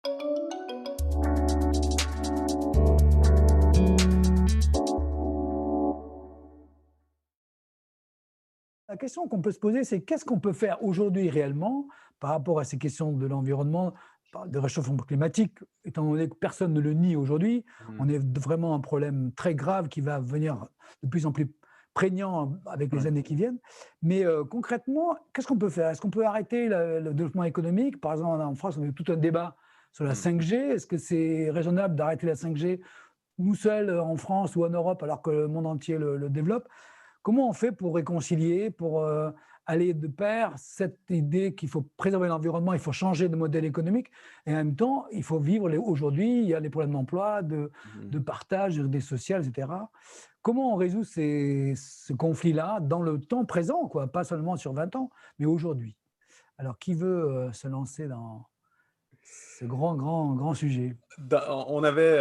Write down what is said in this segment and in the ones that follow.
La question qu'on peut se poser, c'est qu'est-ce qu'on peut faire aujourd'hui réellement par rapport à ces questions de l'environnement, de réchauffement climatique, étant donné que personne ne le nie aujourd'hui, Mmh. on est vraiment un problème très grave qui va venir de plus en plus prégnant avec les Ouais. années qui viennent. Mais concrètement, qu'est-ce qu'on peut faire? Est-ce qu'on peut arrêter le développement économique? Par exemple, en France, on a eu tout un débat sur la Mmh. 5G. Est-ce que c'est raisonnable d'arrêter la 5G nous seuls en France ou en Europe alors que le monde entier le développe? Comment on fait pour réconcilier, pour aller de pair cette idée qu'il faut préserver l'environnement, il faut changer de modèle économique et en même temps, il faut vivre aujourd'hui, il y a les problèmes d'emploi, Mmh. de partage, des sociales, etc. Comment on résout ce conflit-là dans le temps présent, quoi, pas seulement sur 20 ans, mais aujourd'hui? Alors, qui veut se lancer dans ce grand, grand, grand sujet? On avait,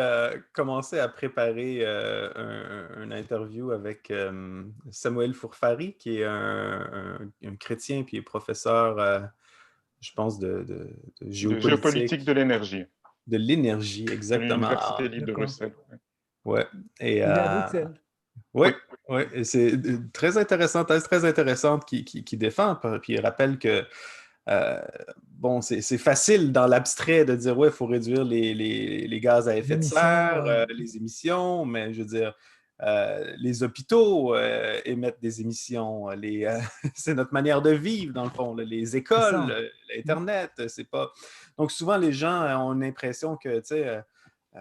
commencé à préparer, un interview avec, Samuel Fourfary, qui est un chrétien, puis est professeur, je pense de De géopolitique de géopolitique, l'énergie, de l'énergie, à exactement. l'Université libre de D'accord. Bruxelles. Ouais et Il est à Bruxelles. ouais, Oui, ouais et c'est, très intéressant, thèse très intéressante qui défend, puis il rappelle que, Heu, bon, c'est facile dans l'abstrait de dire: «Ouais, il faut réduire les gaz à Les effet de émissions, serre, les émissions», mais je veux dire, les hôpitaux, émettent des émissions, c'est notre manière de vivre dans le fond, là, les c'est écoles, ça. Mmh. l'internet, c'est pas donc souvent les gens, ont l'impression que, tu sais, heu,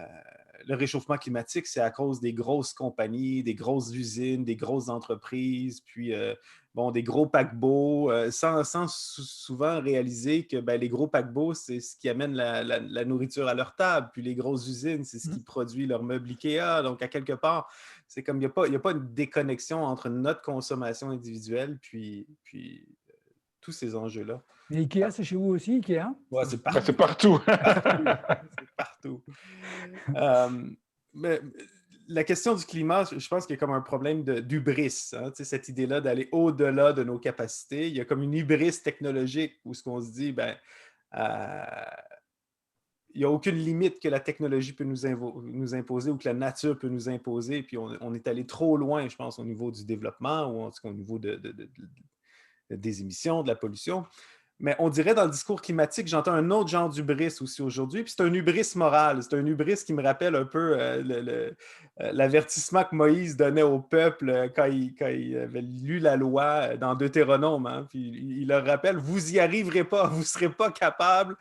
le réchauffement climatique, c'est à cause des grosses compagnies, des grosses usines, des grosses entreprises, puis, bon, des gros paquebots, sans souvent réaliser que ben, les gros paquebots, c'est ce qui amène la nourriture à leur table. Puis les grosses usines, c'est ce Mmh. qui produit leur meuble Ikea. Donc, à quelque part, c'est comme il y a pas une déconnexion entre notre consommation individuelle puis tous ces enjeux-là. Et Ikea, c'est chez vous aussi, Ikea? Ouais, c'est bah, c'est partout, partout. partout, c'est partout. Euh, mais la question du climat, je pense qu'il y a comme un problème d'hubris, hein, tu sais, cette idée-là d'aller au-delà de nos capacités. Il y a comme une hubris technologique où ce qu'on se dit, ben, euh, il n'y a aucune limite que la technologie peut nous imposer ou que la nature peut nous imposer. Puis on est allé trop loin, je pense, au niveau du développement ou en tout cas au niveau des émissions, de la pollution. Mais on dirait dans le discours climatique, j'entends un autre genre d'hubris aussi aujourd'hui. Puis c'est un hubris moral. C'est un hubris qui me rappelle un peu l'avertissement que Moïse donnait au peuple quand il avait lu la loi dans Deutéronome. Hein. Puis il leur rappelle, vous y arriverez pas, vous ne serez pas capable.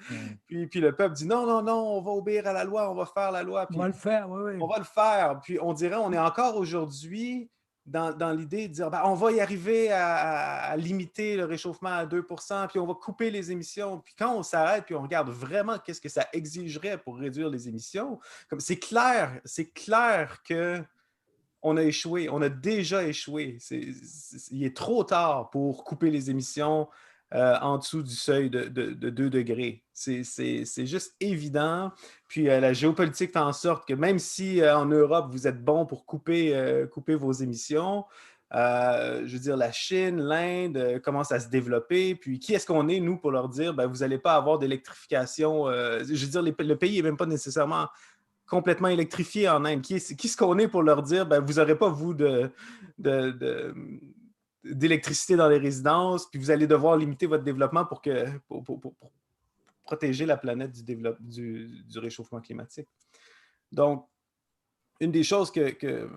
Ouais. Puis le peuple dit, non, non, non, on va obéir à la loi, on va faire la loi. On va Puis le faire, oui, on oui. va le faire. Puis on dirait, on est encore aujourd'hui dans l'idée de dire, ben, on va y arriver à limiter le réchauffement à 2%, puis on va couper les émissions. Puis quand on s'arrête, puis on regarde vraiment qu'est-ce que ça exigerait pour réduire les émissions, comme c'est clair que on a échoué, on a déjà échoué. Il est trop tard pour couper les émissions en dessous du seuil de 2 degrés. C'est juste évident. Puis la géopolitique fait en sorte que même si en Europe, vous êtes bon pour couper vos émissions, je veux dire, la Chine, l'Inde commencent à se développer. Puis qui est-ce qu'on est, nous, pour leur dire, ben, vous n'allez pas avoir d'électrification? Je veux dire, le pays n'est même pas nécessairement complètement électrifié en Inde. Qui est-ce qu'on est pour leur dire, ben, vous n'aurez pas, vous, d'électricité dans les résidences, puis vous allez devoir limiter votre développement pour protéger la planète du réchauffement climatique. Donc, une des choses que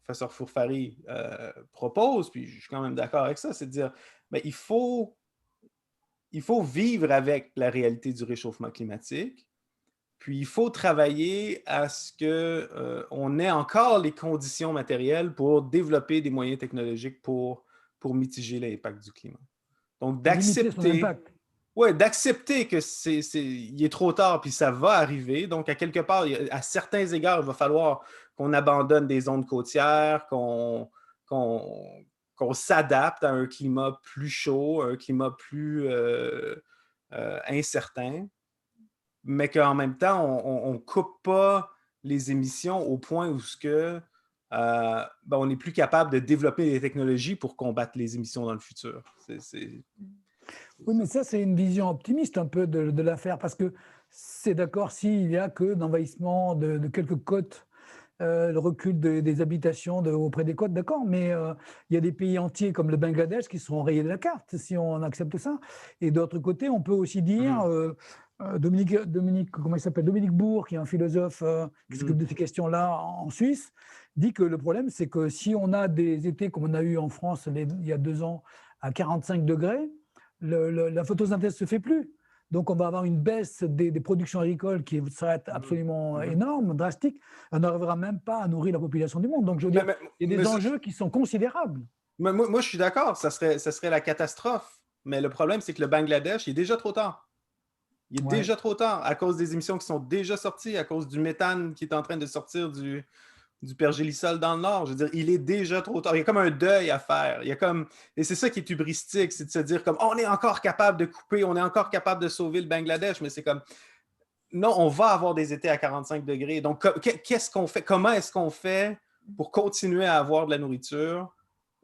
professeur Fourfary propose, puis je suis quand même d'accord avec ça, c'est de dire, ben, il faut vivre avec la réalité du réchauffement climatique. Puis il faut travailler à ce qu'on ait encore les conditions matérielles pour développer des moyens technologiques pour mitiger l'impact du climat. Donc Pour limiter son impact. d'accepter que il est trop tard, puis ça va arriver. Donc, à quelque part, à certains égards, il va falloir qu'on abandonne des zones côtières, qu'on, qu'on s'adapte à un climat plus chaud, un climat plus incertain, mais qu'en même temps, on ne coupe pas les émissions au point où ben, on n'est plus capable de développer des technologies pour combattre les émissions dans le futur. Oui, mais ça, c'est une vision optimiste un peu de l'affaire, parce que c'est d'accord s'il n'y a que d'envahissement de quelques côtes, le recul des habitations auprès des côtes, d'accord, mais il y a des pays entiers comme le Bangladesh qui seront rayés de la carte si on accepte ça. Et d'autre côté, on peut aussi dire, Mhm. Comment il s'appelle, Dominique Bourg, qui est un philosophe qui s'occupe Mhm. de ces questions-là en Suisse, dit que le problème, c'est que si on a des étés comme on a eu en France il y a 2 ans à 45 degrés, la photosynthèse ne se fait plus. Donc, on va avoir une baisse des productions agricoles qui serait Mhm. absolument Mhm. énorme, drastique. On n'arrivera même pas à nourrir la population du monde. Donc, je veux Mais, dire, mais- il y a mais des ça, enjeux qui sont considérables. moi, je suis d'accord, ça serait la catastrophe. Mais le problème, c'est que le Bangladesh, il est déjà trop tard. Il est Ouais. déjà trop tard à cause des émissions qui sont déjà sorties, à cause du méthane qui est en train de sortir du pergélisol dans le nord. Je veux dire, il est déjà trop tard. Il y a comme un deuil à faire. Il y a comme... Et c'est ça qui est hubristique, c'est de se dire comme, oh, on est encore capable de couper, on est encore capable de sauver le Bangladesh, mais c'est comme, non, on va avoir des étés à 45 degrés. Donc, qu'est-ce qu'on fait? Comment est-ce qu'on fait pour continuer à avoir de la nourriture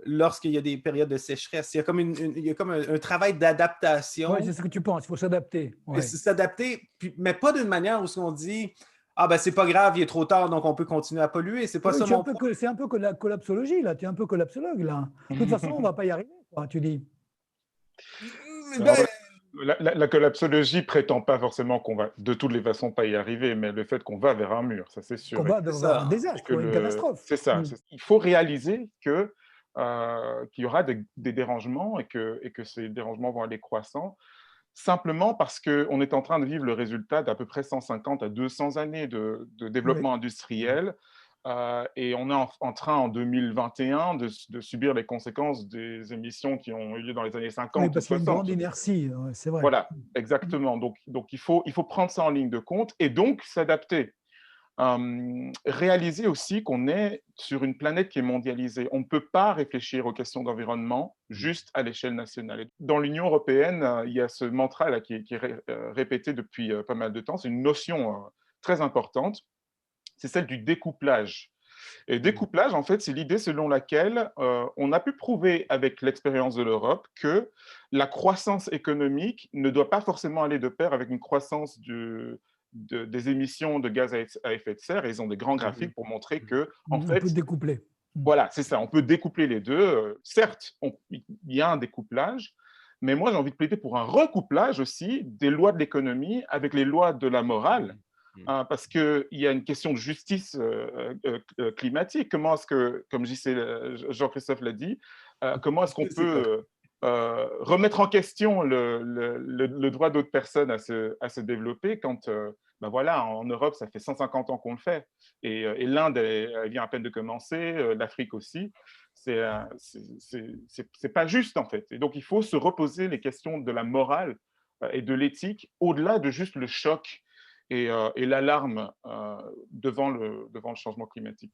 lorsqu'il y a des périodes de sécheresse? Il y a comme, il y a comme un travail Ouais, d'adaptation c'est ce que tu penses. Il faut s'adapter. Ouais. s'adapter, mais pas d'une manière où on dit ah ben c'est pas grave, il est trop tard, donc on peut continuer à polluer. C'est pas Oui, ça mon point. c'est un peu que la collapsologie, là. Tu es un peu collapsologue, là. De toute façon, on ne va pas y arriver, quoi, tu dis. Alors, Ben, la collapsologie prétend pas forcément qu'on va de toutes les façons pas y arriver, mais le fait qu'on va vers un mur, ça c'est Qu'on sûr. va c'est vers un ça. Et désastre, une catastrophe. c'est ça. Mm. Il faut réaliser que qu'il y aura des dérangements et que ces dérangements vont aller croissant, simplement parce qu'on est en train de vivre le résultat d'à peu près 150 à 200 années de Oui. développement industriel. Et on est en train, en 2021, de subir les conséquences des émissions qui ont eu lieu dans les années Oui, 50 ou parce qu'il y a une grande 60. inertie, ouais, c'est vrai. Voilà, exactement. Donc il faut prendre ça en ligne de compte et donc s'adapter. Réaliser aussi qu'on est sur une planète qui est mondialisée. On ne peut pas réfléchir aux questions d'environnement juste à l'échelle nationale. Et dans l'Union européenne, il y a ce mantra là qui est répété depuis pas mal de temps. C'est une notion très importante. C'est celle du découplage. Et découplage, en fait, c'est l'idée selon laquelle on a pu prouver avec l'expérience de l'Europe que la croissance économique ne doit pas forcément aller de pair avec une croissance des émissions de gaz à effet de serre. Et ils ont des grands graphiques pour montrer que, en On fait, peut découpler. voilà, c'est ça, on peut découpler les deux. Certes, il y a un découplage, mais moi, j'ai envie de plaider pour un recouplage aussi des lois de l'économie avec les lois de la morale. Parce qu'il y a une question de justice climatique. Comment est-ce que, comme Jean-Christophe l'a dit, comment est-ce qu'on peut remettre en question le droit d'autres personnes à se développer quand, ben voilà, en Europe, ça fait 150 ans qu'on le fait. Et l'Inde, elle vient à peine de commencer, l'Afrique aussi. C'est pas juste, en fait. Et donc, il faut se reposer les questions de la morale et de l'éthique au-delà de juste le choc et l'alarme devant le changement climatique.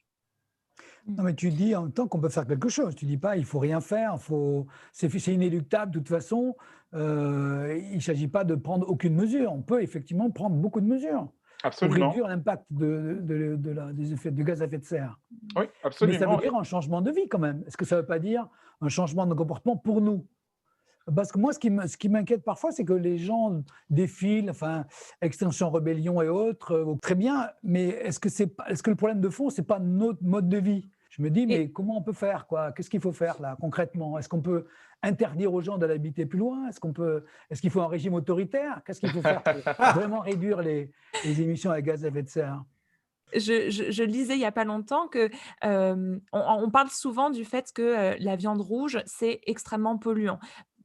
Non, mais tu dis en même temps qu'on peut faire quelque chose. Tu dis pas il faut rien faire, c'est inéluctable de toute façon. Il ne s'agit pas de prendre aucune mesure. On peut effectivement prendre beaucoup de mesures pour Absolument. réduire l'impact des effets de gaz à effet de serre. Oui, Mais ça veut absolument. dire un changement de vie quand même. Est-ce que ça ne veut pas dire un changement de comportement pour nous? Parce que moi, ce qui m'inquiète parfois, c'est que les gens défilent, enfin, Extinction Rebellion et autres, très bien, mais est-ce que le problème de fond, c'est pas notre mode de vie? Je me dis, Et mais comment on peut faire, quoi? Qu'est-ce qu'il faut faire là, concrètement? Est-ce qu'on peut interdire aux gens d'aller habiter plus loin? Est-ce qu'il faut un régime autoritaire? Qu'est-ce qu'il faut faire pour vraiment réduire les émissions à gaz à effet de serre? je lisais il y a pas longtemps que, on parle souvent du fait que, la viande rouge, c'est extrêmement polluant.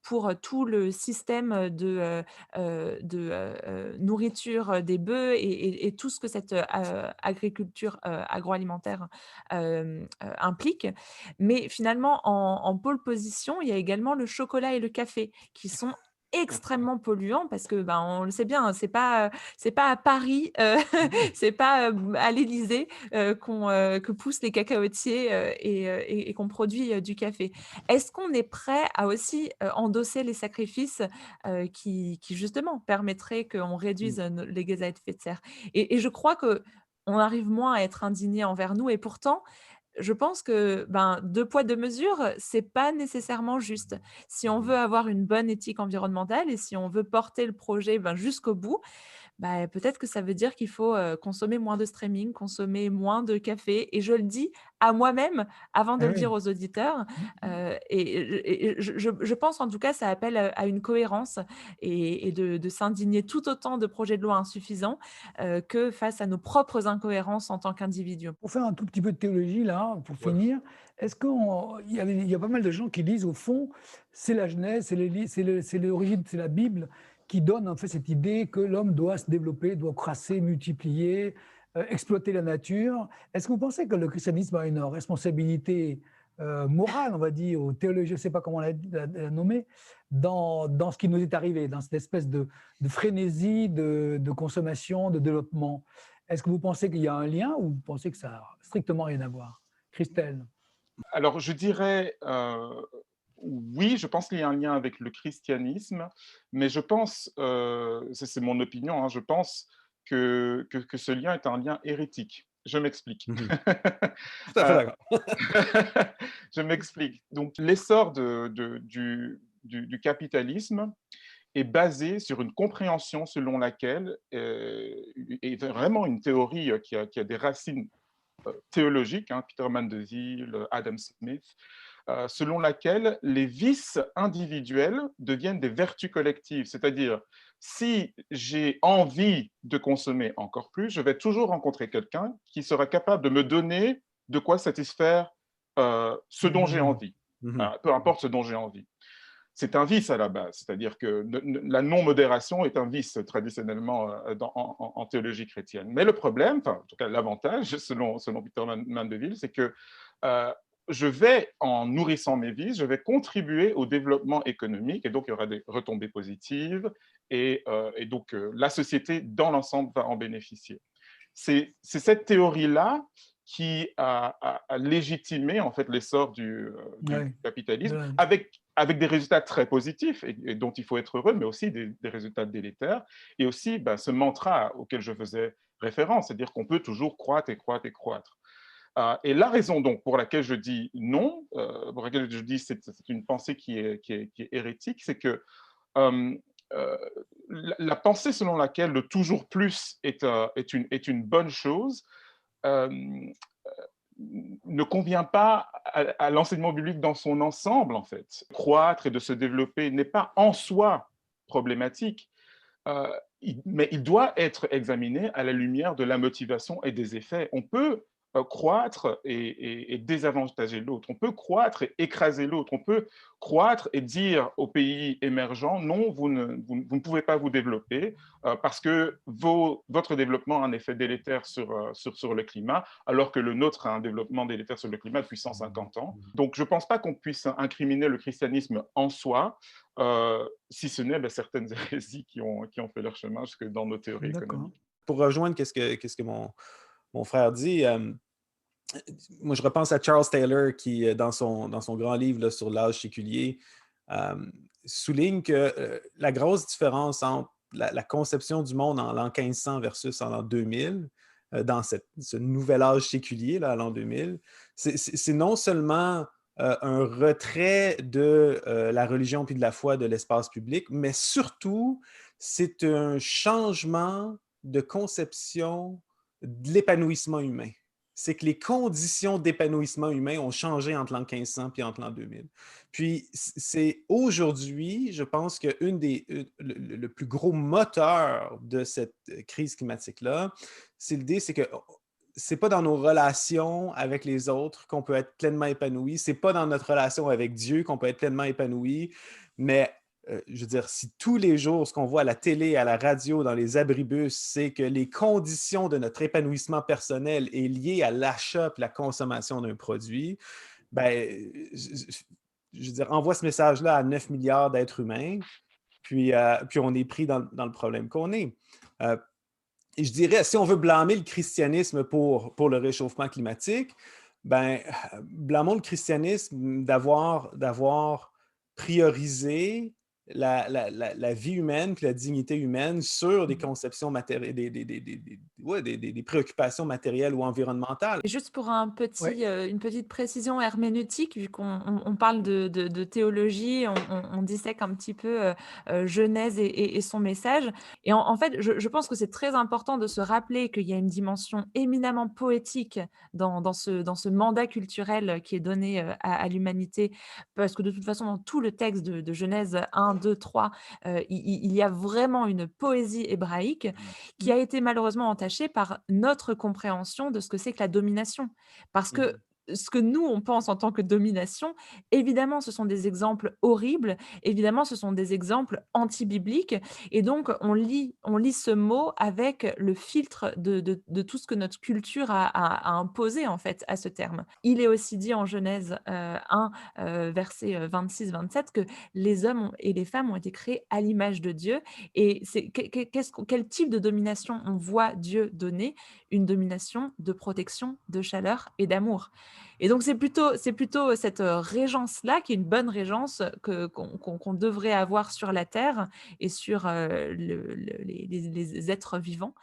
Pour, tout le système, de nourriture, des bœufs et tout ce que cette, agriculture, agroalimentaire, implique. Mais finalement, en pôle position, il y a également le chocolat et le café qui sont extrêmement polluants parce que, ben, on le sait bien, hein, c'est pas à Paris, c'est pas, à l'Élysée, que poussent les cacaotiers, et qu'on produit, du café. Est-ce qu'on est prêt à aussi, endosser les sacrifices, qui justement permettraient qu'on réduise, les gaz à effet de serre? Et je crois qu'on arrive moins à être indigné envers nous et pourtant, je pense que, ben, 2 poids 2 mesures, c'est pas nécessairement juste. Si on veut avoir une bonne éthique environnementale et si on veut porter le projet, ben, jusqu'au bout, bah, peut-être que ça veut dire qu'il faut, consommer moins de streaming, consommer moins de café et je le dis à moi-même avant de Ah le dire oui. aux auditeurs, Mmh mh. et je pense en tout cas ça appelle, à une cohérence et de s'indigner tout autant de projets de loi insuffisants, que face à nos propres incohérences en tant qu'individus. Pour faire un tout petit peu de théologie là, pour Ouais. finir, est-ce il y a pas mal de gens qui disent au fond, c'est la Genèse, c'est l'origine, c'est la Bible qui donne en fait cette idée que l'homme doit se développer, doit crasser, multiplier, exploiter la nature. Est-ce que vous pensez que le christianisme a une responsabilité, morale, on va dire, ou théologique, je ne sais pas comment la nommer, dans ce qui nous est arrivé, dans cette espèce de frénésie de consommation, de développement? Est-ce que vous pensez qu'il y a un lien ou vous pensez que ça n'a strictement rien à voir? Christelle? Alors, je dirais, oui, je pense qu'il y a un lien avec le christianisme, mais je pense, c'est mon opinion, hein, je pense que ce lien est un lien hérétique. Je m'explique. Mhm. Tout à fait Euh, d'accord. je m'explique. Donc, l'essor du capitalisme est basé sur une compréhension selon laquelle, et vraiment une théorie qui a des racines théologiques, hein, Peter Mandeville, Adam Smith, selon laquelle les vices individuels deviennent des vertus collectives. C'est-à-dire, si j'ai envie de consommer encore plus, je vais toujours rencontrer quelqu'un qui sera capable de me donner de quoi satisfaire ce dont j'ai Mmh. envie, Mhm. peu importe ce dont j'ai envie. C'est un vice à la base, c'est-à-dire que la non-modération est un vice traditionnellement en théologie chrétienne. Mais le problème, enfin, en tout cas l'avantage, selon Peter Mandeville, c'est que euh, je vais, en nourrissant mes vices, je vais contribuer au développement économique et donc il y aura des retombées positives et donc la société dans l'ensemble va en bénéficier. C'est cette théorie-là qui a légitimé en fait l'essor du Ouais, de capitalisme la avec des résultats très positifs et dont il faut être heureux, mais aussi des résultats délétères. Et aussi ce mantra auquel je faisais référence, c'est-à-dire qu'on peut toujours croître et croître et croître. Et la raison donc pour laquelle je dis non, pour laquelle je dis c'est une pensée qui est hérétique, c'est que euh, euh, la pensée selon laquelle le toujours plus est une bonne chose euh, ne convient pas à l'enseignement biblique dans son ensemble, en fait. Croître et de se développer n'est pas en soi problématique, euh, mais il doit être examiné à la lumière de la motivation et des effets. On peut croître et désavantager l'autre. On peut croître et écraser l'autre. On peut croître et dire aux pays émergents, non, vous ne pouvez pas vous développer parce que votre développement a un effet délétère sur le climat, alors que le nôtre a un développement délétère sur le climat depuis 150 ans. Donc, je ne pense pas qu'on puisse incriminer le christianisme en soi, si ce n'est certaines hérésies qui ont fait leur chemin jusque dans nos théories d'accord. économiques. Pour rejoindre qu'est-ce que mon frère dit, moi je repense à Charles Taylor qui, dans son grand livre là, sur l'âge séculier, euh, souligne que la grosse différence entre la conception du monde en l'an 1500 versus en l'an 2000, dans ce nouvel âge séculier, là, à l'an 2000, c'est non seulement un retrait de la religion puis de la foi de l'espace public, mais surtout, c'est un changement de conception de l'épanouissement humain. C'est que les conditions d'épanouissement humain ont changé entre l'an 1500 et entre l'an 2000. Puis, c'est aujourd'hui, je pense que le plus gros moteur de cette crise climatique-là, c'est l'idée, c'est que c'est pas dans nos relations avec les autres qu'on peut être pleinement épanoui, c'est pas dans notre relation avec Dieu qu'on peut être pleinement épanoui, mais je veux dire, si tous les jours, ce qu'on voit à la télé, à la radio, dans les abribus, c'est que les conditions de notre épanouissement personnel est liées à l'achat et la consommation d'un produit, ben, je veux dire, envoie ce message-là à 9 milliards d'êtres humains, puis on est pris dans le problème qu'on est. Et je dirais, si on veut blâmer le christianisme pour le réchauffement climatique, ben, blâmons le christianisme d'avoir priorisé la vie humaine puis la dignité humaine sur des conceptions matérielles, des préoccupations matérielles ou environnementales. Et juste pour Ouais. une petite précision herméneutique, vu qu'on on parle de théologie, on dissèque un petit peu, Genèse et son message. Et en fait, je pense que c'est très important de se rappeler qu'il y a une dimension éminemment poétique dans ce mandat culturel qui est donné, à l'humanité. Parce que de toute façon, dans tout le texte de Genèse 1, 2, 3, il y a vraiment une poésie hébraïque qui Mmh. a été malheureusement entachée par notre compréhension de ce que c'est que la domination. Parce que Mhm. ce que nous, on pense en tant que domination, évidemment, ce sont des exemples horribles, évidemment, ce sont des exemples anti-bibliques et donc on lit ce mot avec le filtre de tout ce que notre culture a imposé, en fait, à ce terme. Il est aussi dit en Genèse, 1, versets, 26-27 que les hommes et les femmes ont été créés à l'image de Dieu et c'est quel type de domination on voit Dieu donner? Une domination de protection, de chaleur et d'amour. Et donc c'est plutôt cette, régence-là qui est une bonne régence qu'on devrait avoir sur la terre et sur, les êtres vivants.